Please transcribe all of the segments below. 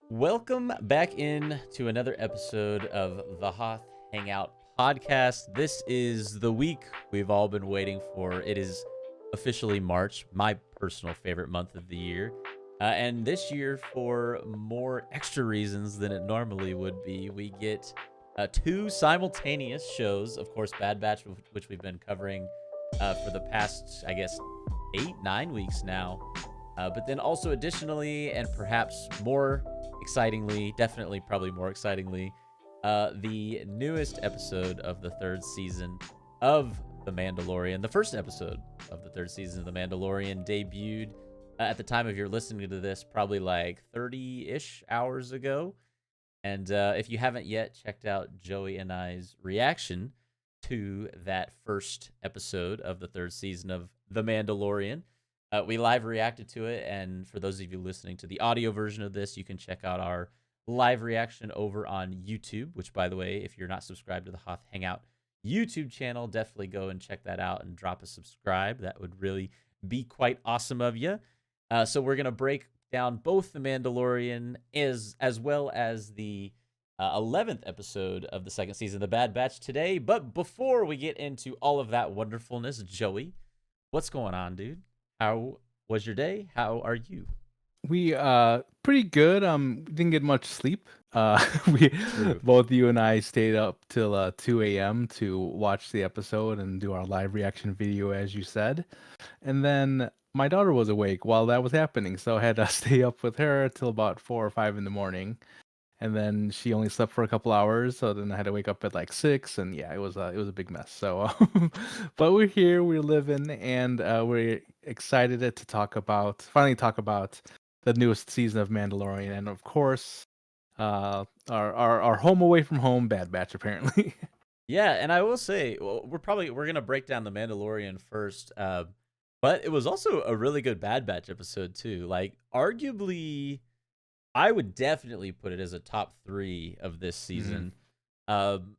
Welcome back in to another episode of the Hoth Hangout podcast. This is the week we've all been waiting for. It is officially March, my personal favorite month of the year. And this year, for more extra reasons than it normally would be, we get two simultaneous shows. Of course, Bad Batch, which we've been covering for the past, I guess, 8-9 weeks now. But then also additionally, and perhaps more excitingly, definitely probably more excitingly, the newest episode of the third season of The Mandalorian. The first episode of the third season of The Mandalorian debuted at the time of your listening to this, probably like 30-ish hours ago. And if you haven't yet checked out Joey and I's reaction to that first episode of the third season of The Mandalorian, we live reacted to it, and for those of you listening to the audio version of this, you can check out our live reaction over on YouTube, which, by the way, if you're not subscribed to the Hoth Hangout YouTube channel, definitely go and check that out and drop a subscribe. That would really be quite awesome of you. So we're going to break down both The Mandalorian as well as the 11th episode of the second season of The Bad Batch today. But before we get into all of that wonderfulness, Joey, what's going on, dude? How was your day? How are you? We pretty good. Didn't get much sleep. We True. both you and I stayed up till 2 a.m. to watch the episode and do our live reaction video, as you said. And then my daughter was awake while that was happening, so I had to stay up with her till about 4 or 5 in the morning. And then she only slept for a couple hours, so then I had to wake up at like 6, and yeah, it was a big mess. So, but we're here, we're living, and we're excited to finally talk about the newest season of Mandalorian, and of course, our home away from home, Bad Batch, apparently. Yeah, and I will say, well, we're gonna break down the Mandalorian first, but it was also a really good Bad Batch episode too. Like, arguably, I would definitely put it as a top three of this Mhm. season. Um,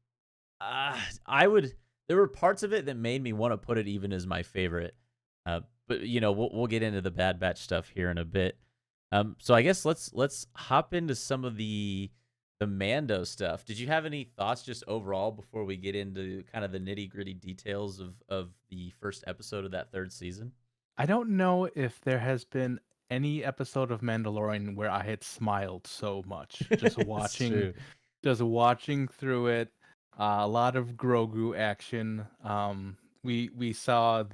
I would. There were parts of it that made me want to put it even as my favorite. But we'll get into the Bad Batch stuff here in a bit. So I guess let's hop into some of the Mando stuff. Did you have any thoughts just overall before we get into kind of the nitty gritty details of the first episode of that third season? I don't know if there has been any episode of Mandalorian where I had smiled so much It's true. just watching through it. A lot of Grogu action. We saw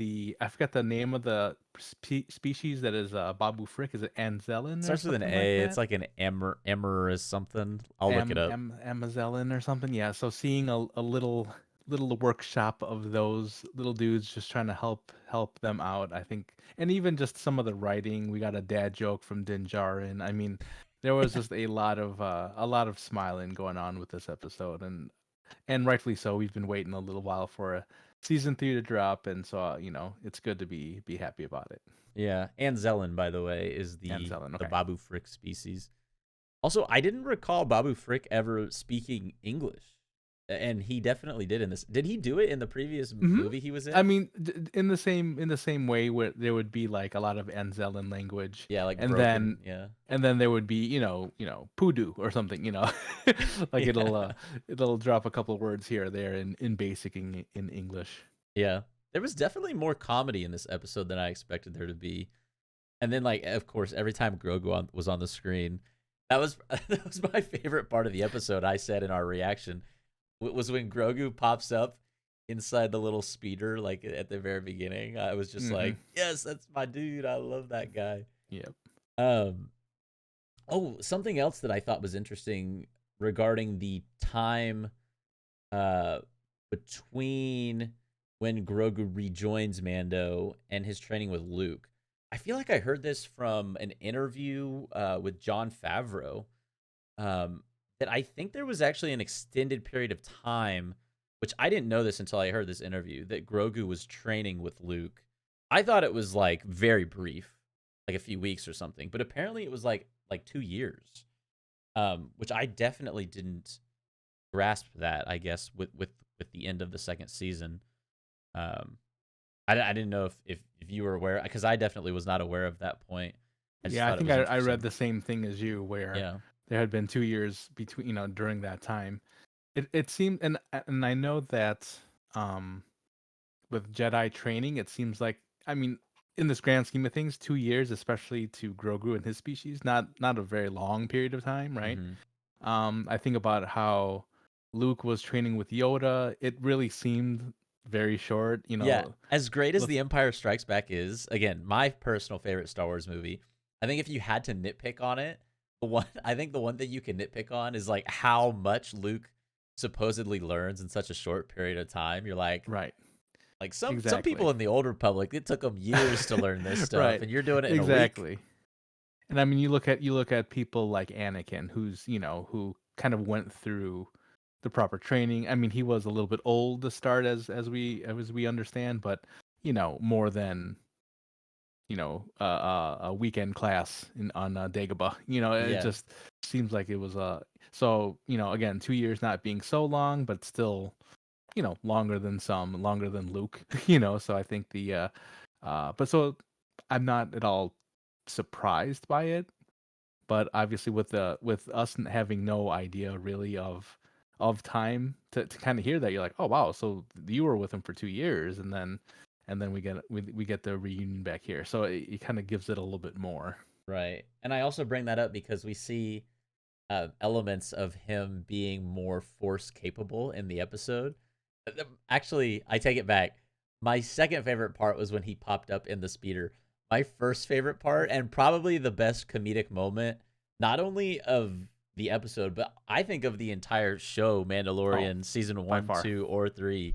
I forgot the name of the species that is Babu Frick. Is it Anzelin or Starts with an something like A. It's that? like an Emmer or something. I'll look it up. Amazelin or something. Yeah. So seeing a little workshop of those little dudes just trying to help them out, I think, and even just some of the writing. We got a dad joke from Din Djarin. I mean, there was just a lot of smiling going on with this episode, and rightfully so. We've been waiting a little while for a season 3 to drop, and so it's good to be happy about it. Yeah, Anzelin, by the way, is And the Zelin, the okay. Babu Frick species. Also, I didn't recall Babu Frick ever speaking English, and he definitely did in this. Did he do it in the previous hmm movie he was I in? mean, in the same way where there would be like a lot of Anzelin language, Yeah, like and broken. then Yeah, there would be Pudu or something, like yeah, it'll drop a couple words here or there in basic in English. yeah. There was definitely more comedy in this episode than I expected there to be. And then, like, of course, every time was on the screen, that was that was my favorite part of the episode. I said in our reaction was when Grogu pops up inside the little speeder, like at the very beginning. I was just hmm like, yes, that's my dude. I love that guy. Yep. Um, oh, something else that I thought was interesting regarding the time uh between when Grogu rejoins Mando and his training with Luke. I feel like I heard this from an interview with John Favreau. That I think there was actually an extended period of time, which I didn't know this until I heard this interview, that Grogu was training with Luke. I thought it was like very brief, like a few weeks or something, but apparently it was like 2 years, which I definitely didn't grasp that. I guess with the end of the second season, um, I didn't know if you were aware, because I definitely was not aware of that point. I just Yeah, I thought it think was I read interesting. the same thing as you, where Yeah. there had been 2 years between, during that time. It seemed, and I know that um with Jedi training, it seems like, I mean, in this grand scheme of things, 2 years, especially to Grogu and his species, not a very long period of time, right? Hmm. I think about how Luke was training with Yoda. It really seemed very short. Yeah, as great as Let's The Empire Strikes Back is, again, my personal favorite Star Wars movie. I think if you had to nitpick on it, the one thing you can nitpick on is like how much Luke supposedly learns in such a short period of time. You're right, like some exactly, people in the Old Republic, it took them years to learn this stuff, right, and you're doing it in a week. exactly. And I mean, you look at people like Anakin, who kind of went through the proper training. I mean, he was a little bit old to start, as we understand, but more than a weekend class on Dagobah. It Yeah, just seems like it was so again, 2 years not being so long, but still longer than some, longer than Luke. So I think but so I'm not at all surprised by it, but obviously with us having no idea really of time to kind of hear that, you're like, oh wow, so you were with him for 2 years, and then we get the reunion back here, so it kind of gives it a little bit more. right. And I also bring that up because we see elements of him being more force capable in the episode. Actually, I take it back. My second favorite part was when he popped up in the speeder. My first favorite part, and probably the best comedic moment, not only of the episode, but I think of the entire show, Oh, Mandalorian season by one, far. 2, or 3,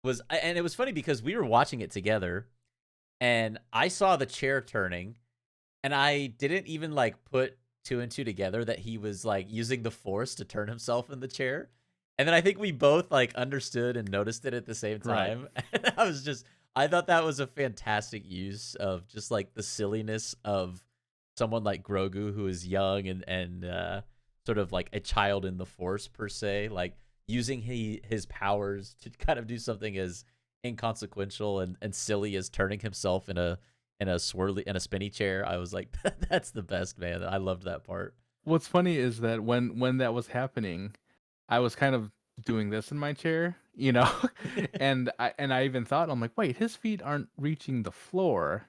was, and it was funny because we were watching it together, and I saw the chair turning, and I didn't even like put two and two together that he was like using the force to turn himself in the chair. And then I think we both like understood and noticed it at the same Right. time. And I thought that was a fantastic use of just like the silliness of someone like Grogu, who is young and sort of like a child in the force per se, like using his powers to kind of do something as inconsequential and silly as turning himself in a spinny chair. I was like, that's the best, man. I loved that part. What's funny is that when that was happening, I was kind of doing this in my chair, and I even thought, I'm like, wait, his feet aren't reaching the floor.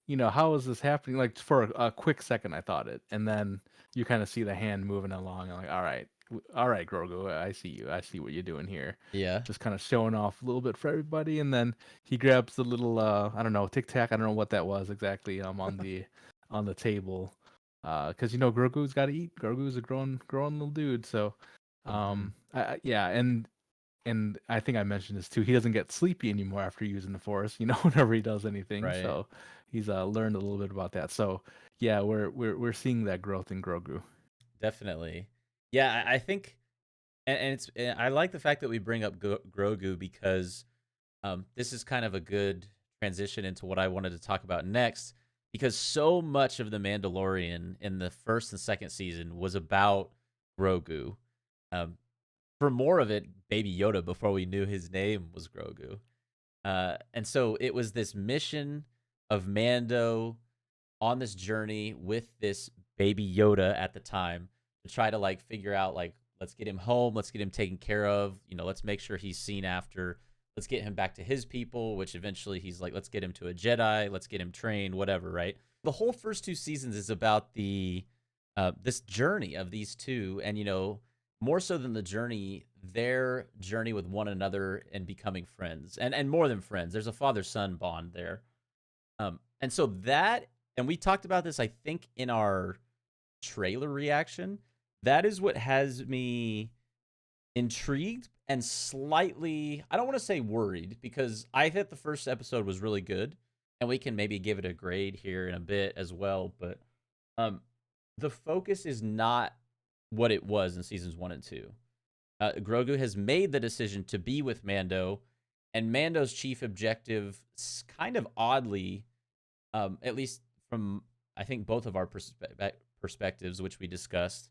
How is this happening? Like, for a quick second, I thought it, and then you kind of see the hand moving along. I'm like, all right, Grogu, I see you. I see what you're doing here. Yeah. Just kind of showing off a little bit for everybody, and then he grabs the little, I don't know, tic tac. I don't know what that was exactly. On the table, because Grogu's got to eat. Grogu's a growing little dude. So, Hmm. yeah, and I think I mentioned this too. He doesn't get sleepy anymore after using the Force. Whenever he does anything. Right. So he's learned a little bit about that. So yeah, we're seeing that growth in Grogu. Definitely. Yeah, I think, and I like the fact that we bring up Grogu because this is kind of a good transition into what I wanted to talk about next. Because so much of the Mandalorian in the first and second season was about Grogu. Um, for more of it, Baby Yoda before we knew his name was Grogu. And so it was this mission of Mando on this journey with this Baby Yoda at the time to try to like figure out like, let's get him home, let's get him taken care of, let's make sure he's seen after, let's get him back to his people, which eventually he's like, let's get him to a Jedi, let's get him trained, whatever, right? The whole first 2 seasons is about the this journey of these two, and more so than the journey, their journey with one another and becoming friends, and more than friends. There's a father son bond there, and so that, and we talked about this, I think, in our trailer reaction. That is what has me intrigued and slightly, I don't want to say worried, because I thought the first episode was really good, and we can maybe give it a grade here in a bit as well. But um, the focus is not what it was in seasons 1 and 2. Grogu has made the decision to be with Mando, and Mando's chief objective, kind of oddly, at least from I think both of our perspectives, which we discussed,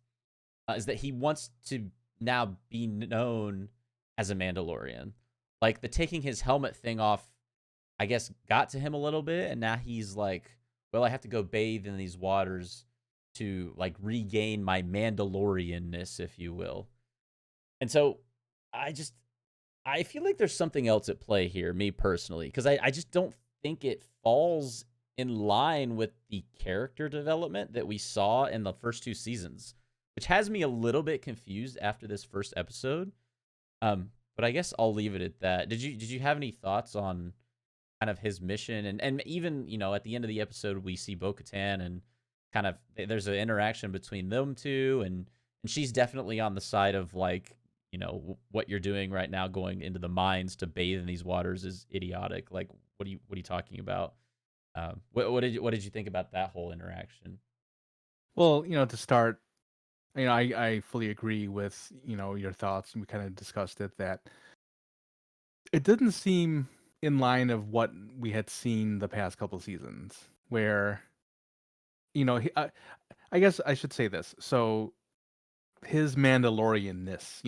is that he wants to now be known as a Mandalorian. Like the taking his helmet thing off, I guess, got to him a little bit, and now he's like, well, I have to go bathe in these waters to like regain my Mandalorianness, if you will. And so I just I feel like there's something else at play here, me personally, because I just don't think it falls in line with the character development that we saw in the first two seasons, which has me a little bit confused after this first episode. But I guess I'll leave it at that. Did you have any thoughts on kind of his mission and even at the end of the episode we see Bo-Katan and kind of there's an interaction between them two and she's definitely on the side of like what you're doing right now going into the mines to bathe in these waters is idiotic. Like what are you talking about? What did you think about that whole interaction? Well, to start, I fully agree with your thoughts, and we kind of discussed it that it didn't seem in line of what we had seen the past couple seasons, where I guess I should say this. So his Mandalorianness,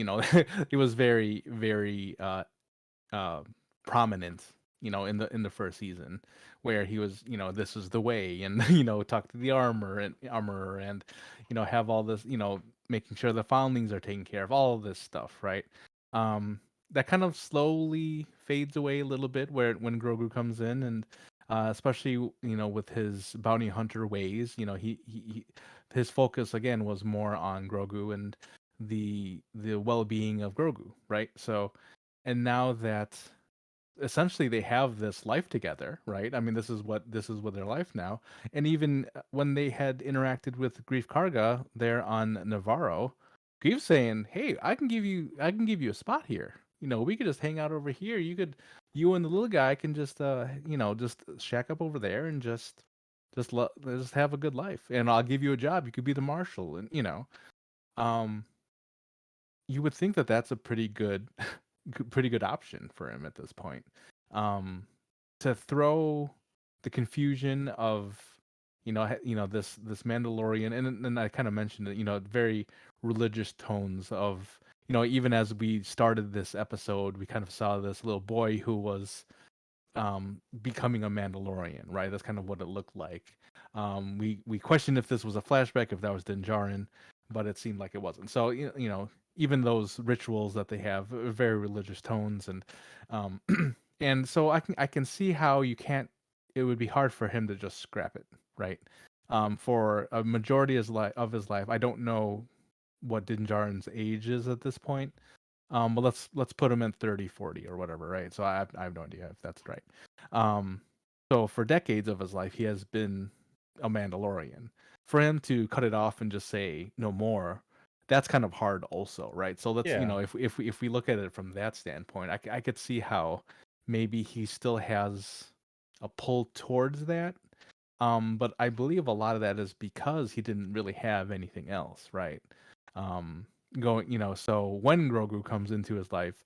it was very, very uh, prominent, in the first season, where he was, this is the way, and talk to the armorer, and have all this, making sure the foundlings are taken care of, all of this stuff, right? Um, that kind of slowly fades away a little bit where when Grogu comes in, and especially with his bounty hunter ways, his focus again was more on Grogu and the well-being of Grogu, right? So, and now that essentially they have this life together, right? I mean, this is what their life now. And even when they had interacted with Grief Karga there on Navarro, Grief saying, "Hey, I can give you a spot here. We could just hang out over here. You and the little guy can just shack up over there and just have a good life. And I'll give you a job. You could be the marshal." And um, you would think that that's a pretty good option for him at this point. Um, to throw the confusion of this Mandalorian, and I kind of mentioned it, very religious tones of even as we started this episode, we kind of saw this little boy who was becoming a Mandalorian, right? That's kind of what it looked like. We questioned if this was a flashback, if that was Din Djarin, but it seemed like it wasn't. So even those rituals that they have are very religious tones, and um, and so I can see how you can't. It would be hard for him to just scrap it, right? For a majority of his life, I don't know what Din Djarin's age is at this point. But let's put him in 30, 40 or whatever, right? So I have no idea if that's right. Um, so for decades of his life, he has been a Mandalorian. For him to cut it off and just say no more, that's kind of hard, also, right? So let's Yeah. if we look at it from that standpoint, I could see how maybe he still has a pull towards that. But I believe a lot of that is because he didn't really have anything else, right? Um, so when Grogu comes into his life,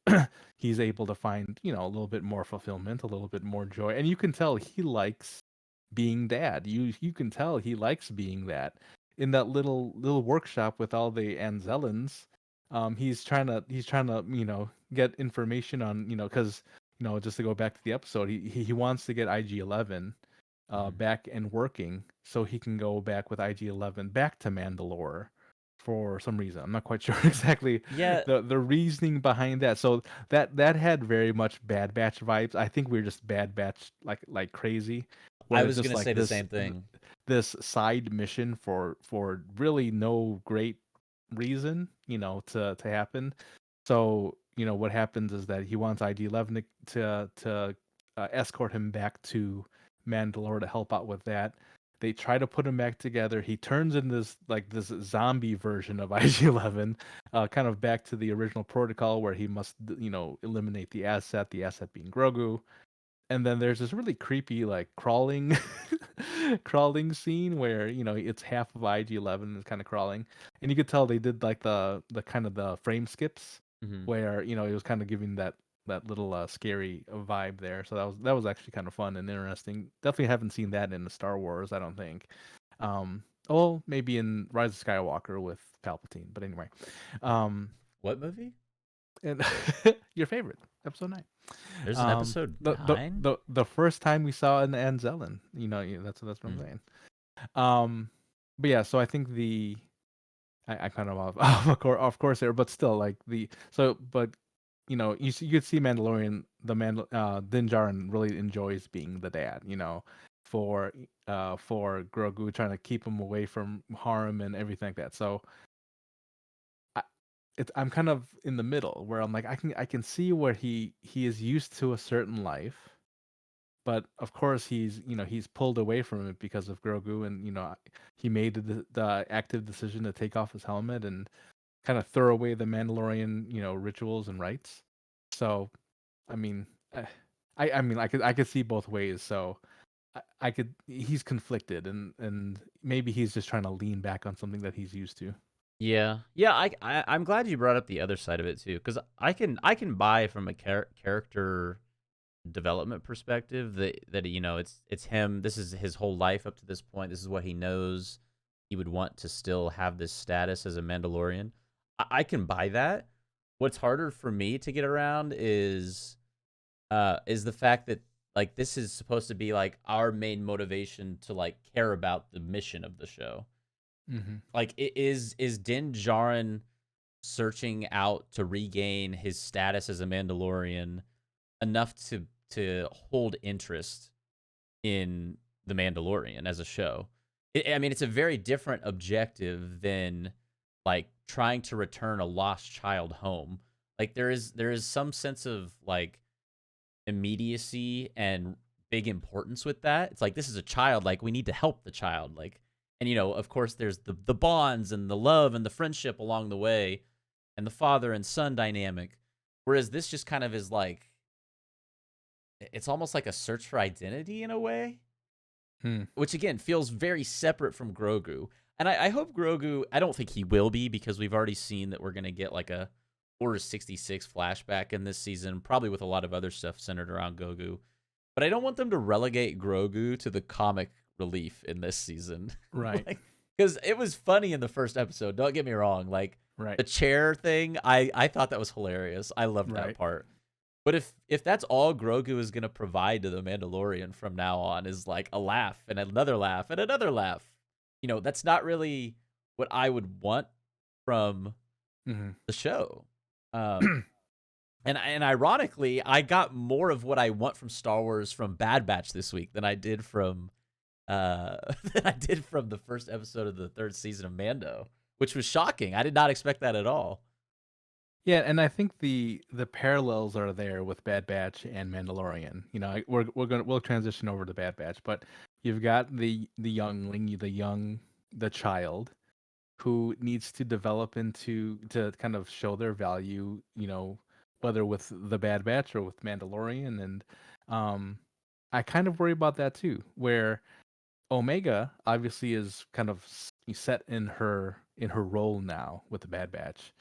he's able to find, a little bit more fulfillment, a little bit more joy, and you can tell he likes being dad. You can tell he likes being that. In that little workshop with all the Anzellans, he's trying to get information on because just to go back to the episode, he wants to get IG-11 Mhm. back and working so he can go back with IG-11 back to Mandalore for some reason. I'm not quite sure exactly Yeah, the reasoning behind that. So that had very much Bad Batch vibes. I think we are just Bad Batch like crazy, I where it's was just gonna like say the same thing. this side mission for really no great reason, to happen. So what happens is that he wants ID-11 to escort him back to Mandalore to help out with that. They try to put him back together. He turns in this zombie version of IG-11, kind of back to the original protocol where he must eliminate the asset being Grogu. And then there's this really creepy like crawling crawling scene where it's half of IG-11 is kind of crawling, and you could tell they did like the kind of the frame skips Mhm. where it was kind of giving that little scary vibe there. So that was actually kind of fun and interesting. Definitely haven't seen that in the Star Wars, I don't think. Well, maybe in Rise of Skywalker with Palpatine, but anyway. um What movie? and your favorite episode 9. There's an episode nine. The first time we saw an Anzellan, that's what I'm Hmm. saying. Um, but yeah, so I think I kind of off course there, but still like but you could see Mandalorian Din Djarin really enjoys being the dad, for for Grogu, trying to keep him away from harm and everything like that. So I, I'm kind of in the middle where I'm like I can see where he is used to a certain life, but of course he's pulled away from it because of Grogu, and he made the active decision to take off his helmet and kind of throw away the Mandalorian, rituals and rites. So, I mean, I mean, I could see both ways. So, he's conflicted, and maybe he's just trying to lean back on something that he's used to. Yeah, yeah. I'm glad you brought up the other side of it too, because I can buy from a character development perspective that it's him. This is his whole life up to this point. This is what he knows. He would want to still have this status as a Mandalorian. I can buy that. What's harder for me to get around is the fact that like this is supposed to be like our main motivation to like care about the mission of the show. Hmm. Like is Din Djarin searching out to regain his status as a Mandalorian enough to hold interest in the Mandalorian as a show? I mean, it's a very different objective than like trying to return a lost child home. Like there is some sense of like immediacy and big importance with that. It's like this is a child, like we need to help the child, like, and of course there's the bonds and the love and the friendship along the way and the father and son dynamic. Whereas this just kind of is like it's almost like a search for identity in a way, Hmm. which again feels very separate from Grogu. And I hope Grogu, I don't think he will be because we've already seen that we're going to get like a Order 66 flashback in this season, probably with a lot of other stuff centered around Grogu. But I don't want them to relegate Grogu to the comic relief in this season. Right. Like, because it was funny in the first episode. Don't get me wrong. Like Right. the chair thing, I thought that was hilarious. I loved that Right. part. But if that's all Grogu is gonna provide to the Mandalorian from now on is like a laugh and another laugh and another laugh, that's not really what I would want from Hmm. the show. Um, and ironically, I got more of what I want from Star Wars from Bad Batch this week than I did from than I did from the first episode of the third season of Mando, which was shocking. I did not expect that at all. Yeah, and I think the parallels are there with Bad Batch and Mandalorian. We'll transition over to Bad Batch, but you've got the youngling, the child who needs to develop into to kind of show their value, whether with the Bad Batch or with Mandalorian, and um, I kind of worry about that too, where Omega obviously is kind of set in her role now with the Bad Batch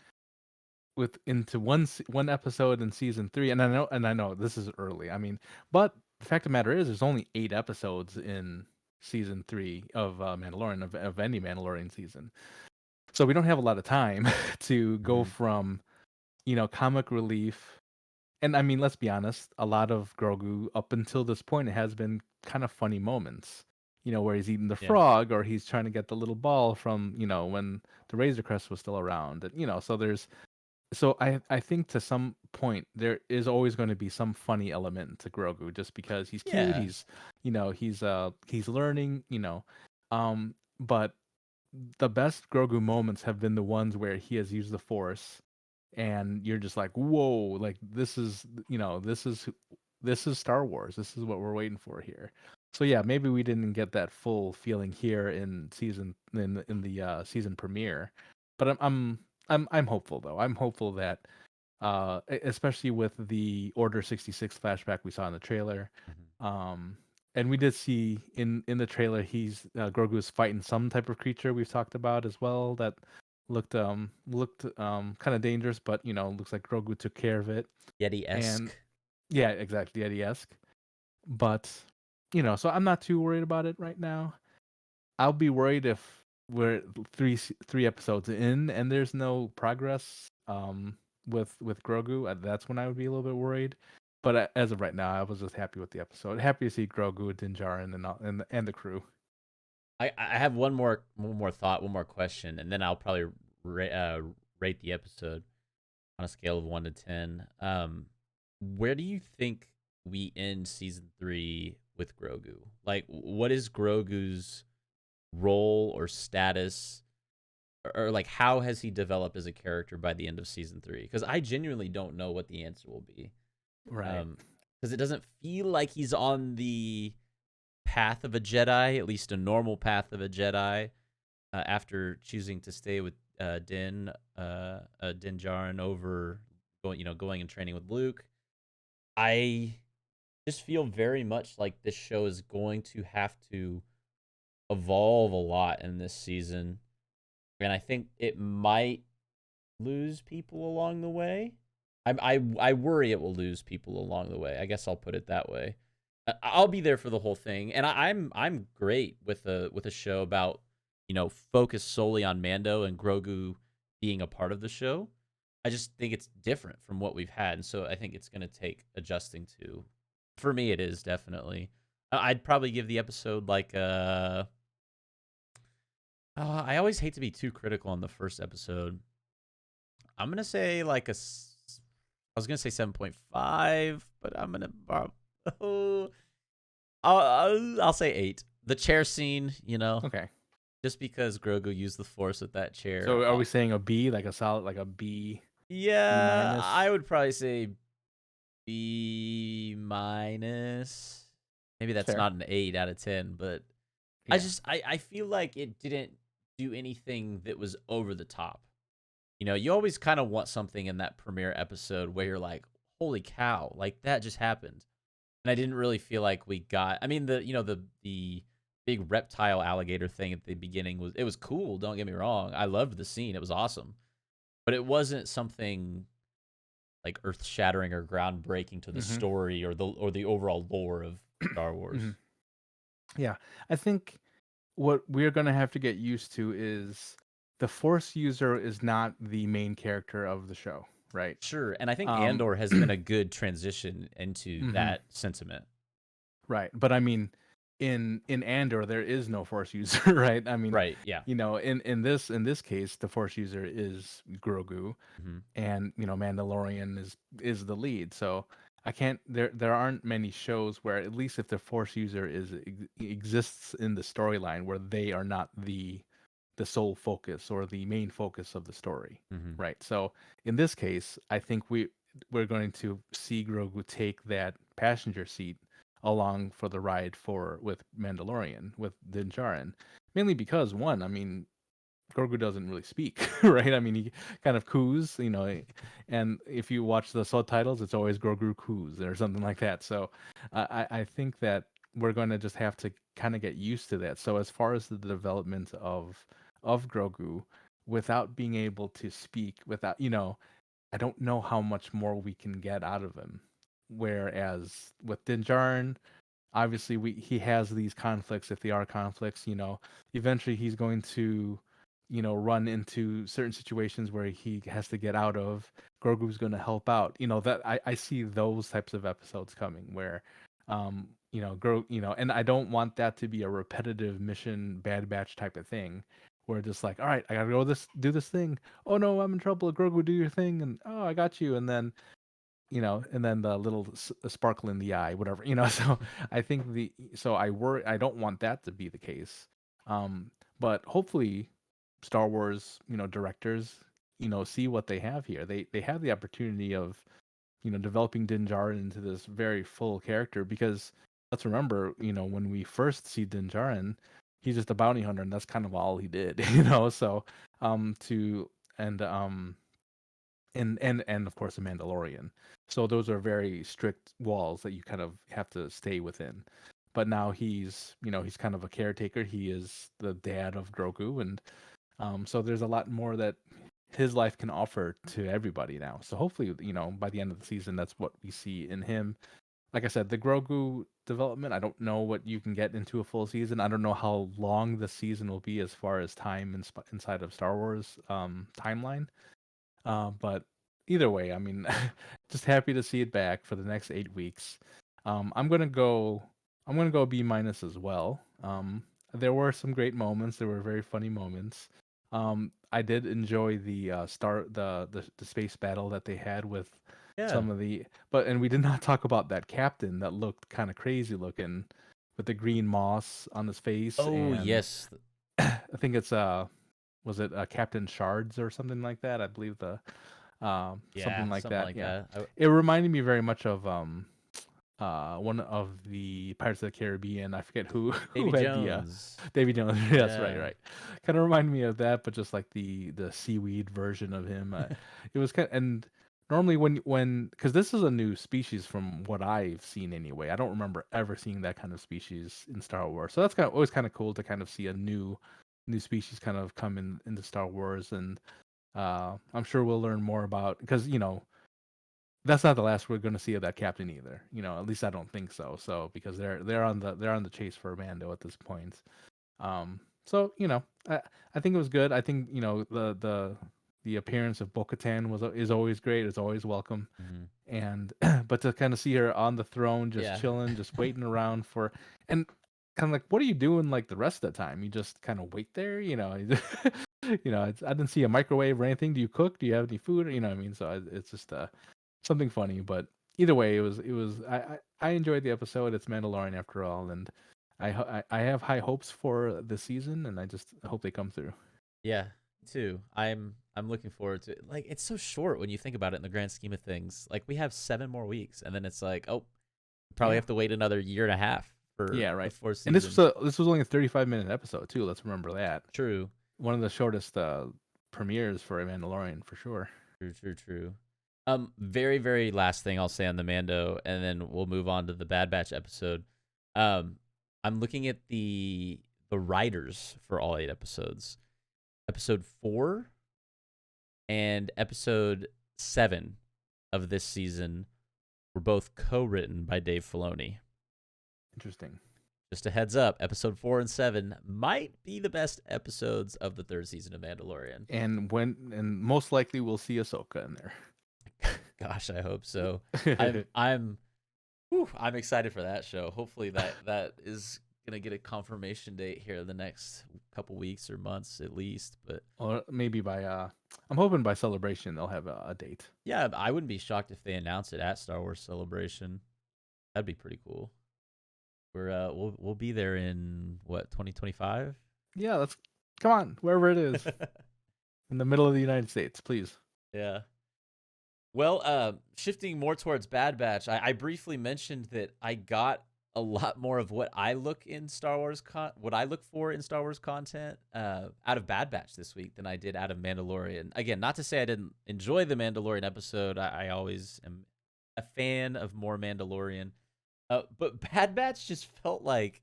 with into one episode in season 3, and I know this is early. I mean, but the fact of the matter is, there's only 8 episodes in season 3 of Mandalorian, of any Mandalorian season, so we don't have a lot of time to go Mhm. from comic relief. And I mean, let's be honest, a lot of Grogu up until this point, it has been kind of funny moments. Where he's eating the Yeah. frog, or he's trying to get the little ball from when the Razor Crest was still around. And, so I think to some point there is always going to be some funny element to Grogu, just because he's cute, Yeah. he's learning, but the best Grogu moments have been the ones where he has used the Force, and you're just like, whoa, like this is Star Wars. This is what we're waiting for here. So yeah, maybe we didn't get that full feeling here in the season premiere, but I'm hopeful though. I'm hopeful that especially with the Order 66 flashback we saw in the trailer. Mhm. Um, and we did see in the trailer Grogu is fighting some type of creature we've talked about as well that looked kind of dangerous, but looks like Grogu took care of it. Yeti And esque. yeah, exactly, Yeti-esque. But so I'm not too worried about it right now. I'll be worried if we're three episodes in and there's no progress with Grogu. That's when I would be a little bit worried. But as of right now, I was just happy with the episode. Happy to see Grogu, Din Djarin, and the crew. I have one more thought, one more question, and then I'll probably rate the episode on a scale of 1 to 10. Where do you think we end season 3 with Grogu? Like, what is Grogu's role or status, or like how has he developed as a character by the end of season 3? Because I genuinely don't know what the answer will be. Right. Because it doesn't feel like he's on the path of a Jedi, at least a normal path of a Jedi, after choosing to stay with Din Djarin over going and training with Luke. I just feel very much like this show is going to have to evolve a lot in this season, and I think it might lose people along the way. I worry it will lose people along the way. I guess I'll put it that way. I'll be there for the whole thing, and I'm great with a show about focused solely on Mando and Grogu being a part of the show. I just think it's different from what we've had, and so I think it's going to take adjusting to. For me, it is definitely. I'd probably give the episode like I always hate to be too critical on the first episode. I'm gonna say like I was gonna say 7.5, but I'm gonna oh, I'll say 8. The chair scene, Okay. just because Grogu used the Force with that chair. So are we saying a B, like a solid, like a B, B Yeah, minus? I would probably say B minus. Maybe that's Fair. not an 8 out of 10, but I Yeah. just I feel like it didn't do anything that was over the top. You always kind of want something in that premiere episode where you're like, "Holy cow!" Like that just happened, and I didn't really feel like we got. I mean, the big reptile alligator thing at the beginning was cool. Don't get me wrong, I loved the scene. It was awesome, but it wasn't something like earth shattering or groundbreaking to the Mm-hmm. story or the overall lore of Star Mm-hmm. Wars. Yeah. I think what we're gonna have to get used to is the Force user is not the main character of the show, right? Sure, and I think Um, Andor has been a good transition into mhm, that sentiment. right. But I mean, in Andor, there is no Force user, right? I mean, Right? Yeah. in this case, the Force user is Grogu, Hmm. and Mandalorian is the lead. So I can't. There aren't many shows where at least if the Force user exists in the storyline where they are not the sole focus or the main focus of the story, Hmm. right? So in this case, I think we're going to see Grogu take that passenger seat along for the ride with Mandalorian with Din Djarin, mainly because one, I mean, Grogu doesn't really speak, right? I mean, he kind of coos, and if you watch the subtitles, it's always Grogu coos or something like that. So I think that we're going to just have to kind of get used to that. So as far as the development of Grogu, without being able to speak, without I don't know how much more we can get out of him. Whereas with Din Djarin, obviously he has these conflicts if they are conflicts, eventually he's going to run into certain situations where he has to get out of. Grogu's going to help out, that I see those types of episodes coming where and I don't want that to be a repetitive mission Bad Batch type of thing where just like, all right, I gotta go do this thing. Oh no, I'm in trouble. Grogu, do your thing, and oh, I got you. And then and then the little sparkle in the eye, whatever. So I think I worry, I don't want that to be the case. But hopefully, Star Wars, directors, see what they have here. They have the opportunity of, developing Din Djarin into this very full character because let's remember, when we first see Din Djarin, he's just a bounty hunter, and that's kind of all he did, So, to and of course a Mandalorian. So those are very strict walls that you kind of have to stay within. But now he's kind of a caretaker. He is the dad of Grogu, and so there's a lot more that his life can offer to everybody now. So hopefully, by the end of the season, that's what we see in him. Like I said, the Grogu development, I don't know what you can get into a full season. I don't know how long the season will be as far as time inside of Star Wars timeline. But either way, I mean, just happy to see it back for the next 8 weeks. I'm gonna go B minus as well. there were some great moments. There were very funny moments. I did enjoy the the space battle that they had with Yeah. some of the, and we did not talk about that captain that looked kind of crazy looking with the green moss on his face, Oh and yes. I think it's was it Captain Shards or something like that? I believe the Yeah, something like something that. like Yeah, that. it reminded me very much of one of the Pirates of the Caribbean. I forget who who Davy had the Jones. Davy Jones. Yes, right, Yeah. right. Kind of reminded me of that, but just like the seaweed version of him. It was kind and normally when because this is a new species from what I've seen anyway. I don't remember ever seeing that kind of species in Star Wars. So that's kind of always kind of cool to kind of see a new species kind of come into Star Wars, and I'm sure we'll learn more about because that's not the last we're going to see of that captain either. At least I don't think so. So because they're on the chase for Mando at this point. So I think it was good. I think the appearance of Bo-Katan is always great. It's always welcome. Mhm. And but to kind of see her on the throne, just Yeah. chilling, just waiting around for, and kind of like, what are you doing like the rest of the time? You just kind of wait there, I didn't see a microwave or anything. Do you cook? Do you have any food? You know what I mean? So it's just something funny, but either way, it was I enjoyed the episode. It's Mandalorian after all, and I have high hopes for the season, and I just hope they come through. Yeah, too. I'm looking forward to it. Like it's so short when you think about it in the grand scheme of things. Like we have 7 more weeks, and then it's like, oh, probably Yeah, have to wait another year and a half for yeah, the right. fourth And season. this was only a 35-minute episode too. Let's remember that. True, One of the shortest premieres for a Mandalorian for sure. true, true, true. Very, very last thing I'll say on the Mando, and then we'll move on to the Bad Batch episode. Um, I'm looking at the writers for all 8 episodes. Episode 4 and episode 7 of this season were both co-written by Dave Filoni. Interesting. Just a heads up, episode 4 and 7 might be the best episodes of the third season of Mandalorian. And most likely we'll see Ahsoka in Gosh, I hope so. there. I'm excited for that show. Hopefully that is gonna get a confirmation date here in the next couple weeks or months at least. But Or maybe by I'm hoping by Celebration they'll have a date. yeah, I wouldn't be shocked if they announce it at Star Wars Celebration. That'd be pretty cool. We'll be there in what 2025. Yeah, let's come on, wherever it is. In the middle of the United States, please. Yeah. Well, shifting more towards Bad Batch, I briefly mentioned that I got a lot more of what I look in Star Wars what I look for in Star Wars content out of Bad Batch this week than I did out of Mandalorian. Again, not to say I didn't enjoy the Mandalorian episode. I always am a fan of more Mandalorian. But Bad Batch just felt like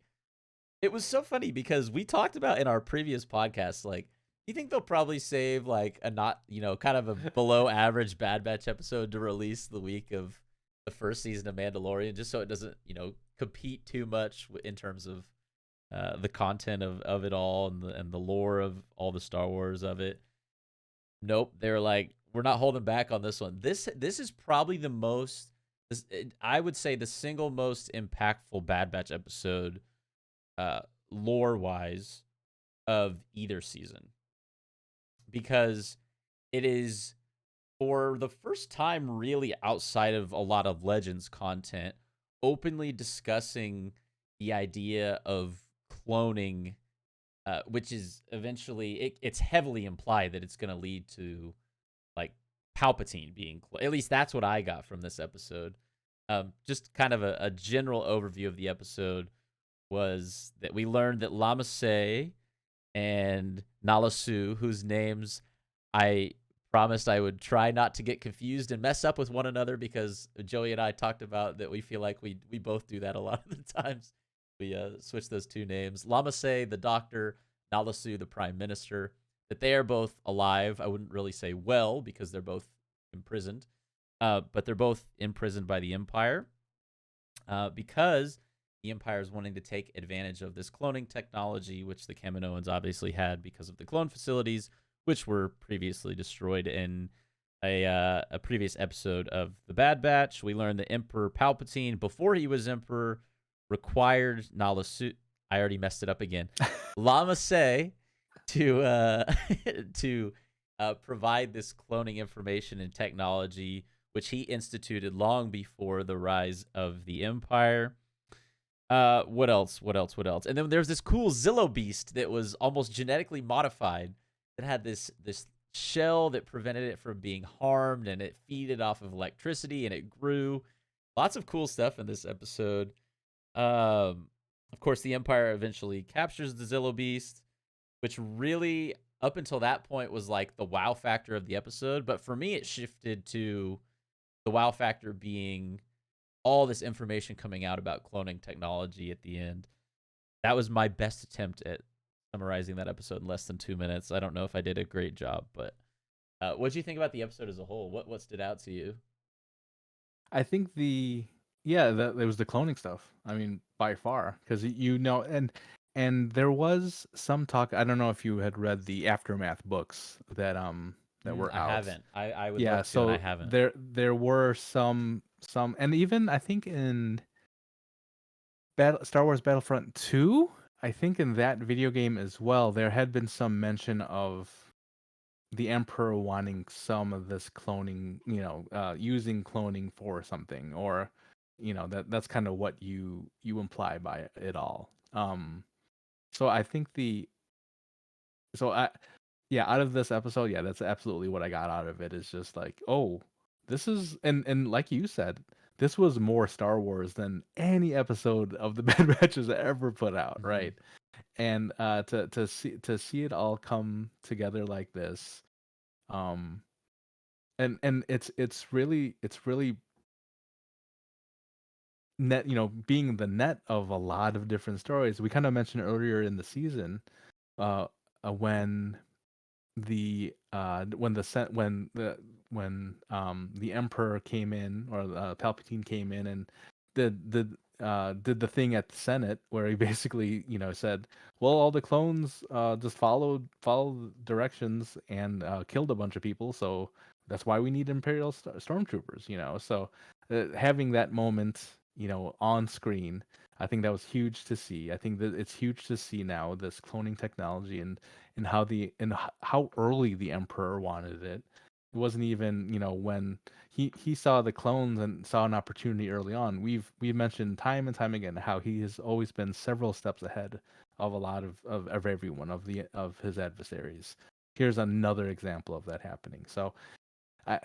it was so funny because we talked about in our previous podcast, like, you think they'll probably save like a not, kind of a below average Bad Batch episode to release the week of the first season of Mandalorian, just so it doesn't, compete too much in terms of the content of it all and the lore of all the Star Wars of it. Nope, they're like, we're not holding back on this one. This is probably the most, I would say, the single most impactful Bad Batch episode, lore wise, of either season, because it is for the first time really outside of a lot of Legends content openly discussing the idea of cloning, which is eventually it's heavily implied that it's going to lead to like Palpatine being at least that's what I got from this episode. Just kind of a general overview of the episode was that we learned that Lama Se and Nala Su, whose names I promised I would try not to get confused and mess up with one another, because Joey and I talked about that we feel like we both do that a lot of the times. We switch those two names. Lama Se, the doctor, Nala Su, the prime minister, that they are both alive. I wouldn't really say well because they're both imprisoned, but they're both imprisoned by the Empire because the Empire is wanting to take advantage of this cloning technology, which the Kaminoans obviously had because of the clone facilities, which were previously destroyed in a previous episode of The Bad Batch. We learned that Emperor Palpatine, before he was Emperor, required Nala Su. I already messed it up again. Lama Say to to provide this cloning information and technology, which he instituted long before the rise of the Empire. What else? What else? What else? And then there's this cool Zillow beast that was almost genetically modified that had this shell that prevented it from being harmed, and it feeded off of electricity, and it grew. Lots of cool stuff in this episode. Of course, the Empire eventually captures the Zillow beast, which really, up until that point, was like the wow factor of the episode. But for me, it shifted to the wow factor being all this information coming out about cloning technology at the end. That was my best attempt at summarizing that episode in less than 2 minutes. I don't know if I did a great job, but what do you think about the episode as a whole? What stood out to you? I think that it was the cloning stuff. I mean, by far, because and there was some talk. I don't know if you had read the Aftermath books that were I out. haven't. I would Yeah, love to, and I so haven't. there were some, and even I think in Star Wars Battlefront 2, I think in that video game as well, there had been some mention of the Emperor wanting some of this cloning, using cloning for something, or that's kind of what you imply by it all. So I think so I yeah, out of this episode, yeah, that's absolutely what I got out of it. Is just like, oh, this is, and like you said, this was more Star Wars than any episode of the Bad Batch has ever put out, Mm-hmm. right? And to see it all come together like this, um, and it's really net, being the net of a lot of different stories. We kind of mentioned earlier in the season, uh, when the emperor came in, or Palpatine came in and did the thing at the Senate where he basically said, well, all the clones just followed directions and killed a bunch of people, so that's why we need Imperial stormtroopers. So having that moment on screen, I think that was huge to see. I think that it's huge to see now this cloning technology, and how early the Emperor wanted it. It wasn't even, when he saw the clones and saw an opportunity early on. We've mentioned time and time again how he has always been several steps ahead of a lot of everyone, of his adversaries. Here's another example of that happening. So I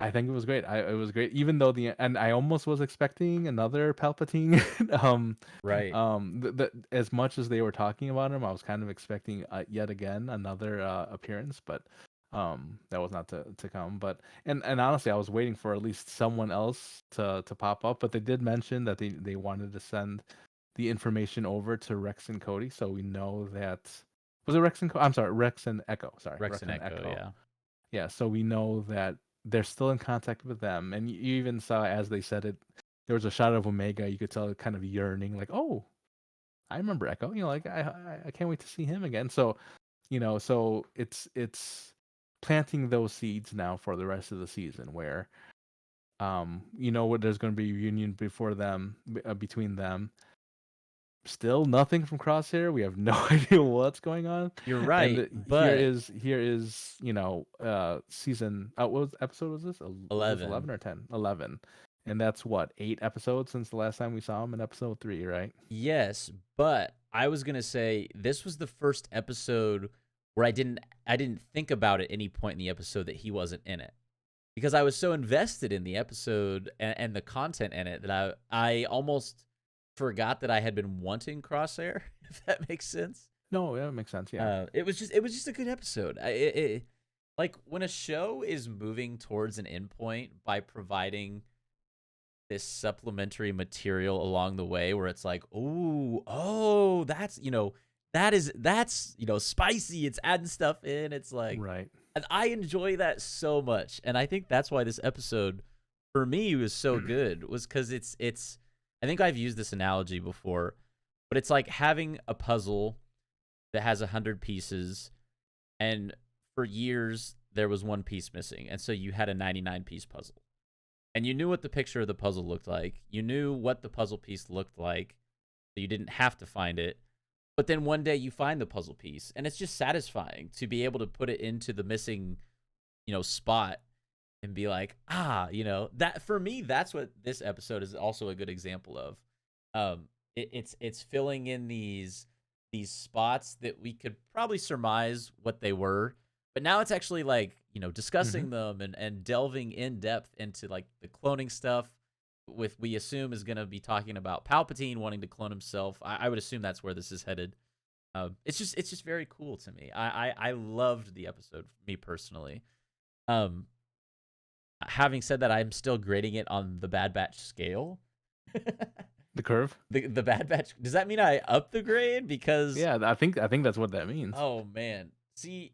I think it was great. It was great, even though and I almost was expecting another Palpatine. Right. As much as they were talking about him, I was kind of expecting yet again another appearance, but that was not to come. But and honestly, I was waiting for at least someone else to pop up. But they did mention that they wanted to send the information over to Rex and Cody, so we know that, was it Rex and I'm sorry, Rex and Echo. Sorry, Rex and Echo, yeah. Yeah, so we know that they're still in contact with them, and you even saw, as they said it, there was a shot of Omega. You could tell it kind of yearning, like, oh, I remember Echo. Like I can't wait to see him again. So, so it's planting those seeds now for the rest of the season, where what, there's going to be a reunion between them. Still nothing from Crosshair. We have no idea what's going on. You're And right, here but is season, what episode was this? Was this 11 11. or 10? 11. And that's what, 8 episodes since the last time we saw him in episode 3, right? Yes, but I was gonna say this was the first episode where I didn't think about at any point in the episode that he wasn't in it, because I was so invested in the episode and the content in it that I almost forgot that I had been wanting Crosshair, if that makes sense. No, that makes sense. Yeah. It was just a good episode. Like when a show is moving towards an endpoint by providing this supplementary material along the way, where it's like, oh, that's spicy. It's adding stuff in. It's like, Right. and I enjoy that so much, and I think that's why this episode for me was so good, was because it's. I think I've used this analogy before, but it's like having a puzzle that has 100 pieces, and for years there was one piece missing, and so you had a 99-piece puzzle, and you knew what the picture of the puzzle looked like. You knew what the puzzle piece looked like, so you didn't have to find it. But then one day you find the puzzle piece, and it's just satisfying to be able to put it into the missing, spot and be like, that for me, that's what this episode is also a good example of. It's filling in these spots that we could probably surmise what they were, but now it's actually like Mm-hmm. discussing them and delving in depth into like the cloning stuff. With we assume is going to be talking about Palpatine wanting to clone himself. I would assume that's where this is headed. It's just very cool to me. I loved the episode, me personally. Um, Having said that, I'm still grading it on the Bad Batch scale. The curve. The Bad Batch. Does that mean I up the grade? Because Yeah, I think that's what that means. oh man, see,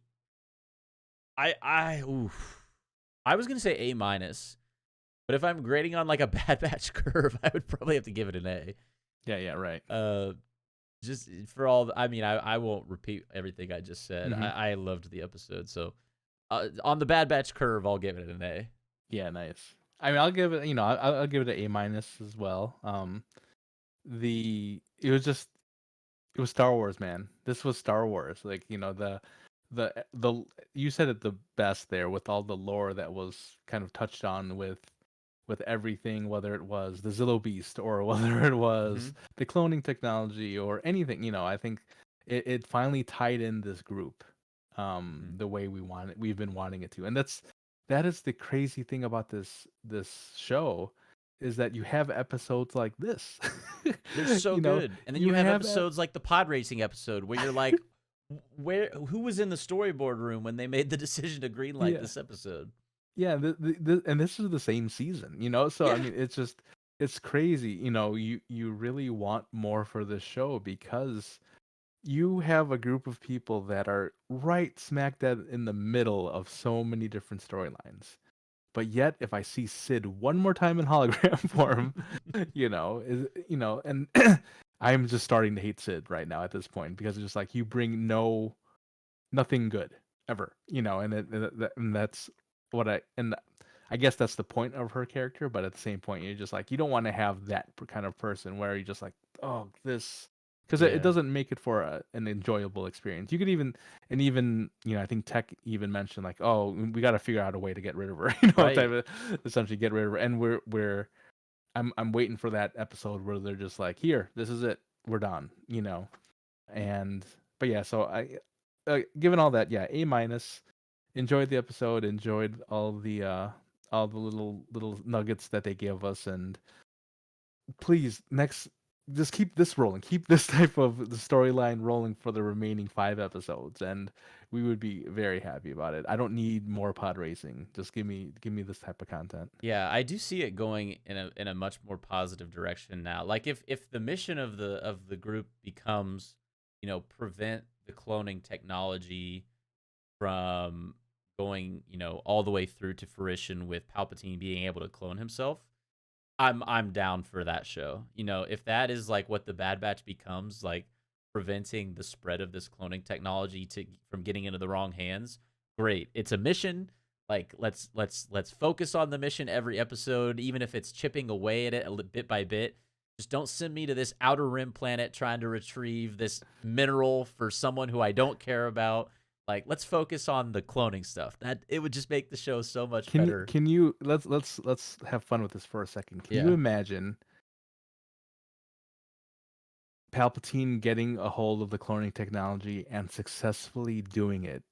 oof. I was gonna say A minus, but if I'm grading on like a Bad Batch curve, I would probably have to give it an A. Yeah, right. Just for all. I mean, I won't repeat everything I just said. Mm-hmm. I loved the episode, so on the Bad Batch curve, I'll give it an A. Yeah, nice. I mean, I'll give it, I'll give it an A minus as well. It was just it was Star Wars, man. This was Star Wars. Like, the you said it the best there with all the lore that was kind of touched on with everything, whether it was the Zillow Beast or whether it Mm-hmm. was the cloning technology or anything. I think it finally tied in this group Mm-hmm. the way we've been wanting it to. And that is the crazy thing about this show, is that you have episodes like this. They're so you know, good. And then you you have have episodes like the pod racing episode where you're like, who was in the storyboard room when they made the decision to greenlight yeah. this episode? Yeah, and this is the same season. So I Yeah. mean, it's crazy. You really want more for this show because you have a group of people that are right smack dab in the middle of so many different storylines. But yet, if I see Sid one more time in hologram form, and I'm just starting to hate Sid right now at this point because it's just like you bring nothing good ever, and that's what I guess that's the point of her character. But at the same point, you're just like, you don't want to have that kind of person where you're just like, oh, this, because it Yeah. doesn't make it for an enjoyable experience. You could even I think Tech even mentioned like, oh, we got to figure out a way to get rid of her, type Right. of, essentially get rid of her. And I'm waiting for that episode where they're just like, here, this is it, we're done. And but yeah, so given all that, yeah, A minus. Enjoyed the episode. Enjoyed all the little nuggets that they give us, and please next, just keep this rolling. Keep this type of the storyline rolling for the remaining 5 episodes, and we would be very happy about it. I don't need more pod racing. Just give me this type of content. Yeah, I do see it going in a much more positive direction now. Like if the mission of the group becomes, prevent the cloning technology from going, all the way through to fruition with Palpatine being able to clone himself, I'm down for that show. If that is like what the Bad Batch becomes, like preventing the spread of this cloning technology to from getting into the wrong hands, great. It's a mission. Like let's focus on the mission every episode, even if it's chipping away at it bit by bit. Just don't send me to this outer rim planet trying to retrieve this mineral for someone who I don't care about. Like let's focus on the cloning stuff. That it would just make the show so much Can you better. can you let's have fun with this for a second. Can you Yeah. imagine Palpatine getting a hold of the cloning technology and successfully doing it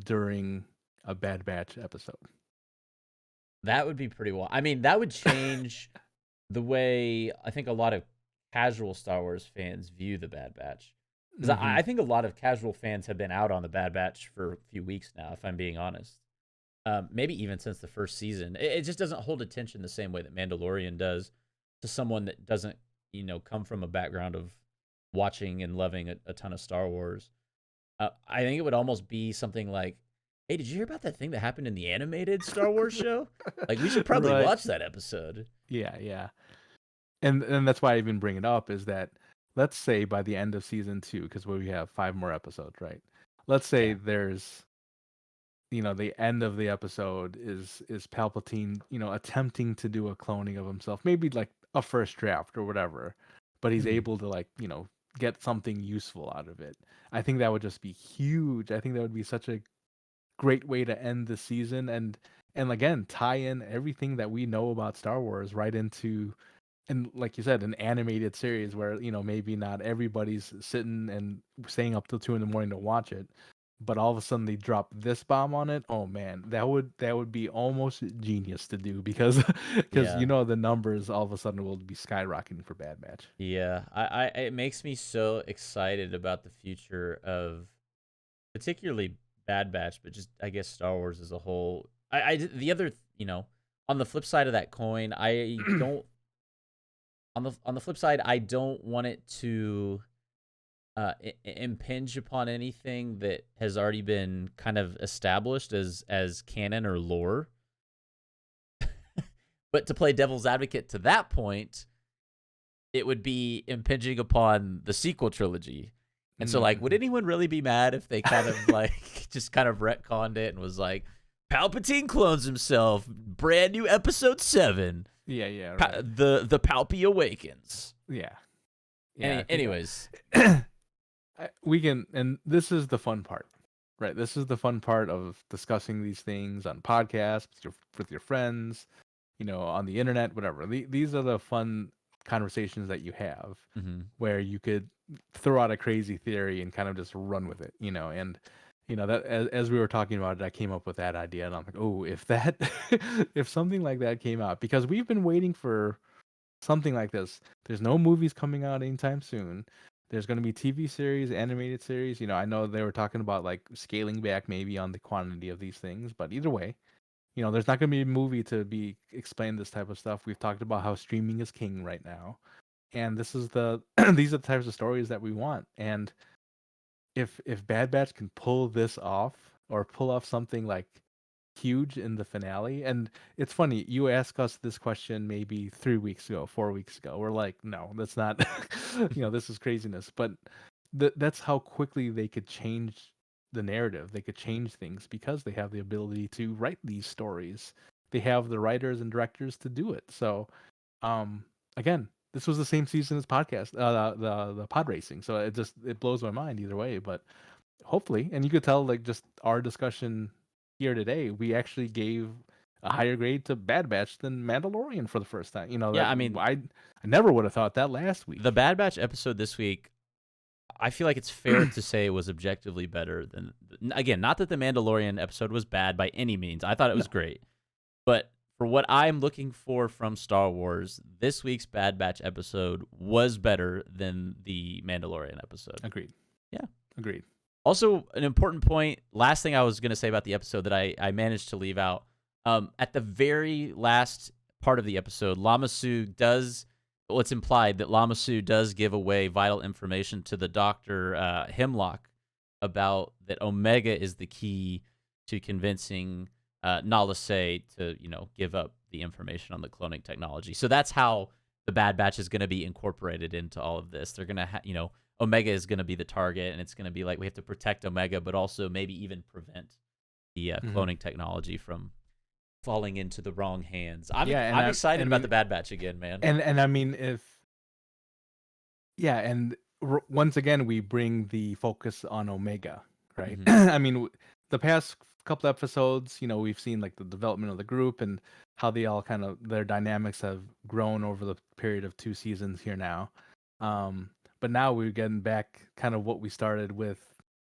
during a Bad Batch episode? That would be pretty wild. I mean, that would change the way I think a lot of casual Star Wars fans view the Bad Batch. Because Mm-hmm. I think a lot of casual fans have been out on the Bad Batch for a few weeks now, if I'm being honest. Maybe even since the first season. It just doesn't hold attention the same way that Mandalorian does to someone that doesn't, come from a background of watching and loving a ton of Star Wars. I think it would almost be something like, "Hey, did you hear about that thing that happened in the animated Star Wars show? Like, we should probably Right. watch that episode." Yeah. And that's why I even bring it up is that, let's say by the end of season 2, because we have 5 more episodes, right? Let's say Yeah. there's the end of the episode is Palpatine, attempting to do a cloning of himself, maybe like a first draft or whatever. but he's Mhm. able to like, get something useful out of it. I think that would just be huge. I think that would be such a great way to end the season, and again tie in everything that we know about Star Wars right into, and like you said, an animated series where maybe not everybody's sitting and staying up till 2 in the morning to watch it, but all of a sudden they drop this bomb on it. Oh man, that would be almost genius to do, because because Yeah. the numbers all of a sudden will be skyrocketing for Bad Batch. Yeah. It makes me so excited about the future of particularly Bad Batch, but just I guess Star Wars as a whole. The other, on the flip side of that coin, I don't on the flip side, I don't want it to impinge upon anything that has already been kind of established as canon or lore. But to play devil's advocate to that point, it would be impinging upon the sequel trilogy. And so, like, would Mhm. anyone really be mad if they kind of like just kind of retconned it and was like, Palpatine clones himself, brand new episode 7, Yeah, yeah, right. the Palpy awakens. Yeah, yeah. I think Anyways, we can, and this is the fun part, right? This is the fun part of discussing these things on podcasts with your friends, on the internet, whatever. These are the fun conversations that you have, mhm. where you could throw out a crazy theory and kind of just run with it. And that, as we were talking about it, I came up with that idea, and I'm like, oh, if that, if something like that came out, because we've been waiting for something like this. There's no movies coming out anytime soon. There's going to be TV series, animated series. I know they were talking about like scaling back maybe on the quantity of these things, but either way, there's not going to be a movie to be explain this type of stuff. We've talked about how streaming is king right now, and this is the these are the types of stories that we want. And if Bad Batch can pull this off, or pull off something like huge in the finale. And it's funny, you asked us this question maybe 3 weeks ago, 4 weeks ago. We're like, no, that's not, this is craziness. But that's how quickly they could change the narrative. They could change things because they have the ability to write these stories. They have the writers and directors to do it. So, again, this was the same season as podcast, the pod racing. So it blows my mind either way. But hopefully, and you could tell like just our discussion here today, we actually gave a higher grade to Bad Batch than Mandalorian for the first time. Yeah, That I mean, I never would have thought that last the week. Bad Batch episode this week, I feel like it's fair to say it was objectively better than, again, not that the Mandalorian episode was bad by any means. I thought it was No, great. But for what I'm looking for from Star Wars, this week's Bad Batch episode was better than the Mandalorian episode. agreed, Yeah. agreed. Also, an important point, last thing I was going to say about the episode that I managed to leave out. At the very last part of the episode, Lama Su does, well, it's implied that Lama Su does give away vital information to the Doctor Hemlock about that Omega is the key to convincing Nala Se to, give up the information on the cloning technology. So that's how the Bad Batch is going to be incorporated into all of this. They're going to, Omega is going to be the target, and it's going to be like we have to protect Omega, but also maybe even prevent the Hmm. cloning technology from falling into the wrong hands. Yeah, I'm excited and about the Bad Batch again, man. and I mean, if yeah, and once again we bring the focus on Omega, right? Hmm. I mean, the past couple episodes, we've seen like the development of the group and how they all kind of their dynamics have grown over the period of 2 seasons here now. Um, but now we're getting back kind of what we started with,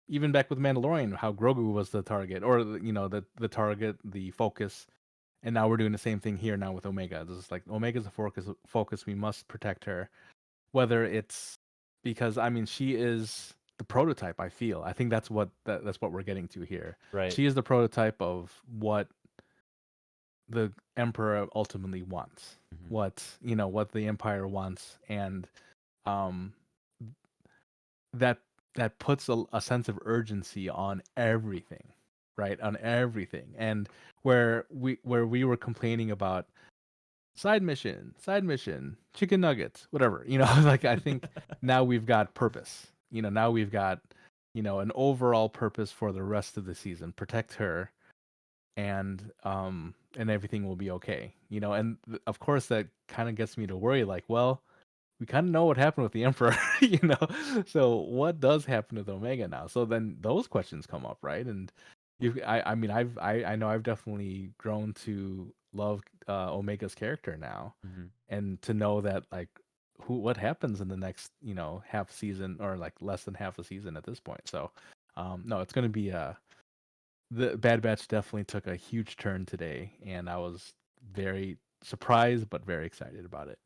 even back with Mandalorian, how Grogu was the target, or the target, the focus, and now we're doing the same thing here now with Omega. This is like Omega's the focus. We must protect her, whether it's because I mean she is the prototype. I think that's what we're getting to here. Right. She is the prototype of what the emperor ultimately wants, Hmm. what the empire wants, and um that that puts a sense of urgency on everything, right? On everything. And where we were complaining about side mission, chicken nuggets, whatever. Like I think now we've got purpose. Now we've got, an overall purpose for the rest of the season. Protect her, and everything will be okay. And of course that kind of gets me to worry like, well, we kind of know what happened with the Emperor, you know. So what does happen with Omega now? So then those questions come up, right? And I mean, I know I've definitely grown to love Omega's character now, Hmm. and to know that like what happens in the next half season, or like less than half a season at this point. So no, it's going to be the Bad Batch definitely took a huge turn today, and I was very surprised but very excited about it.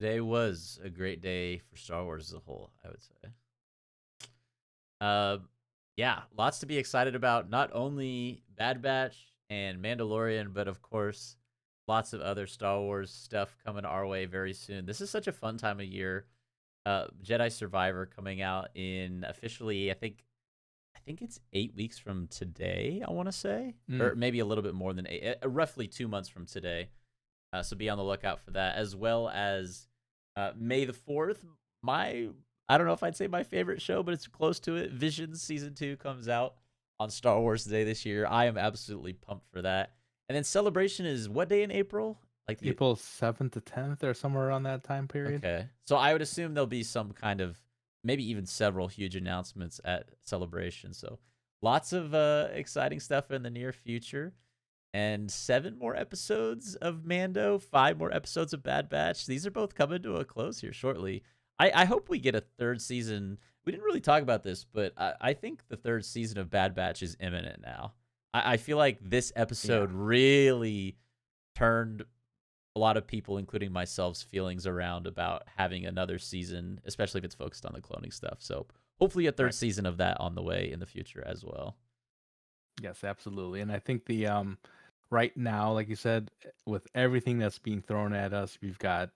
Today was a great day for Star Wars as a whole, I would say. Uh, yeah, lots to be excited about. Not only Bad Batch and Mandalorian, but of course, lots of other Star Wars stuff coming our way very soon. This is such a fun time of year. Jedi Survivor coming out in officially, I think it's 8 weeks from today. I want to say, Mm. or maybe a little bit more than eight, roughly 2 months from today. So be on the lookout for that, as well as May the 4th. I don't know if I'd say my favorite show, but it's close to it. Visions season 2 comes out on Star Wars Day this year. I am absolutely pumped for that. And then Celebration is what day in April? Like the April 7th to 10th or somewhere around that time period. Okay. So I would assume there'll be some kind of, maybe even several huge announcements at Celebration. So lots of exciting stuff in the near future. And 7 more episodes of Mando, 5 more episodes of Bad Batch. These are both coming to a close here shortly. I hope we get a third season. We didn't really talk about this, but I think the third season of Bad Batch is imminent now. I feel like this episode really turned a lot of people, including myself's feelings around about having another season, especially if it's focused on the cloning stuff. So hopefully a third Right. season of that on the way in the future as well. Yes, absolutely. And I think the right now, like you said, with everything that's being thrown at us, we've got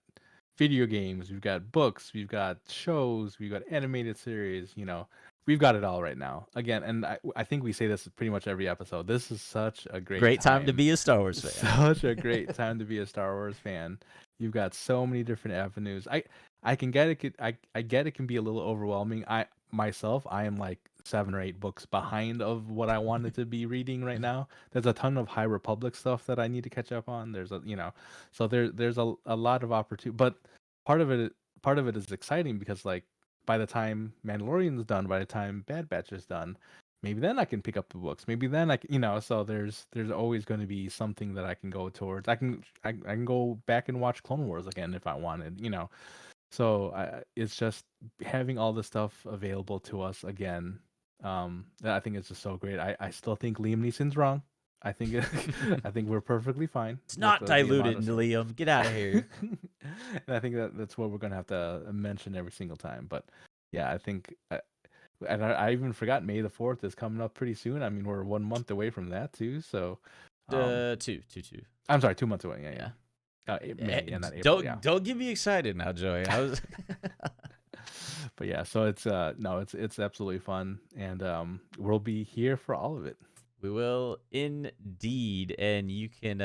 video games, we've got books, we've got shows, we've got animated series, we've got it all right now. Again, and I think we say this pretty much every episode. This is such a great Great time to time. be a Star Wars fan. Such a great time to be a Star Wars fan. You've got so many different avenues. I can get it. I get it can be a little overwhelming. I am like 7 or 8 books behind of what I wanted to be reading right now. There's a ton of High Republic stuff that I need to catch up on. There's so there's a lot of opportunity. But part of it part of it is exciting because like by the time Mandalorian's done, by the time Bad Batch is done, maybe then I can pick up the books. Maybe then so there's always going to be something that I can go towards. I can go back and watch Clone Wars again if I wanted. So it's just having all this stuff available to us again. That I think is just so great. I still think Liam Neeson's wrong. I think I think we're perfectly fine It's with not the amount diluted, of stuff. Liam. Get out of here. And I think that's what we're gonna have to mention every single time. But yeah, I think, and I even forgot May the 4th is coming up pretty soon. I mean, we're 1 month away from that too. So, Two. I'm sorry, 2 months away. Yeah, Yeah. yeah. May, yeah, not April. Yeah, Don't get me excited now, Joey. I was. but yeah. So it's no, it's absolutely fun, and we'll be here for all of it. We will indeed. And you can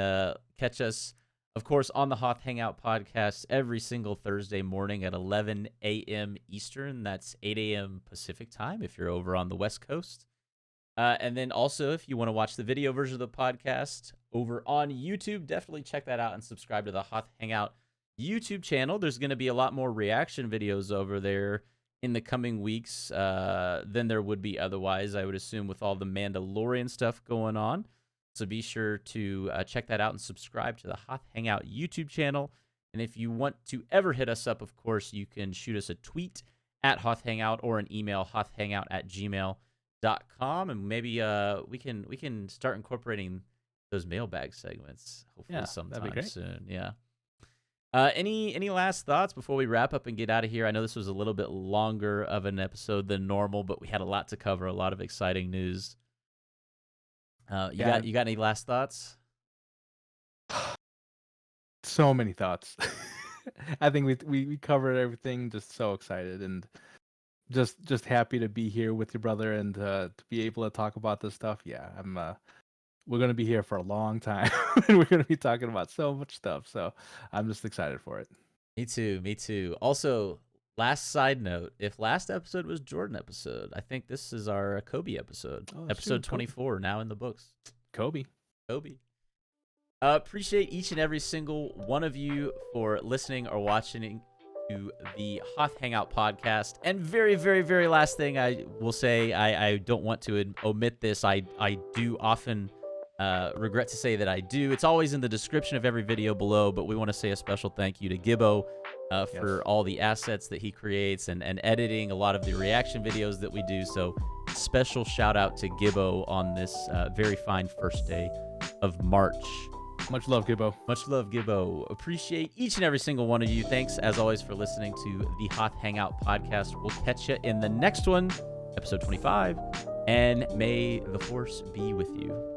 catch us, of course, on the Hoth Hangout podcast every single Thursday morning at 11 a.m. Eastern. That's 8 a.m. Pacific time if you're over on the West Coast. And then also, if you want to watch the video version of the podcast over on YouTube, definitely check that out and subscribe to the Hoth Hangout YouTube channel. There's going to be a lot more reaction videos over there in the coming weeks than there would be otherwise, I would assume, with all the Mandalorian stuff going on. So be sure to check that out and subscribe to the Hoth Hangout YouTube channel. And if you want to ever hit us up, of course, you can shoot us a tweet at Hoth Hangout or an email, hothhangout@gmail.com, and maybe we can start incorporating those mailbag segments hopefully sometime soon. Yeah. Any last thoughts before we wrap up and get out of here? I know this was a little bit longer of an episode than normal, but we had a lot to cover, a lot of exciting news. You got any last thoughts? So many thoughts. I think we covered everything. Just so excited and just happy to be here with your brother and to be able to talk about this stuff. Yeah, we're gonna be here for a long time, and we're gonna be talking about so much stuff. So I'm just excited for it. Me too. Also, last side note: if last episode was Jordan episode, I think this is our Kobe episode. Oh, that's episode true. 24 now in the books. Kobe. Appreciate each and every single one of you for listening or watching to the Hoth Hangout podcast. And very, very, very last thing I will say, I don't want to omit this. I do often regret to say that I do. It's always in the description of every video below, but we want to say a special thank you to Gibbo for all the assets that he creates and editing a lot of the reaction videos that we do. So special shout out to Gibbo on this very fine first day of March. Much love, Gibbo. Much love, Gibbo. Appreciate each and every single one of you. Thanks, as always, for listening to the Hoth Hangout podcast. We'll catch you in the next one, episode 25, and may the Force be with you.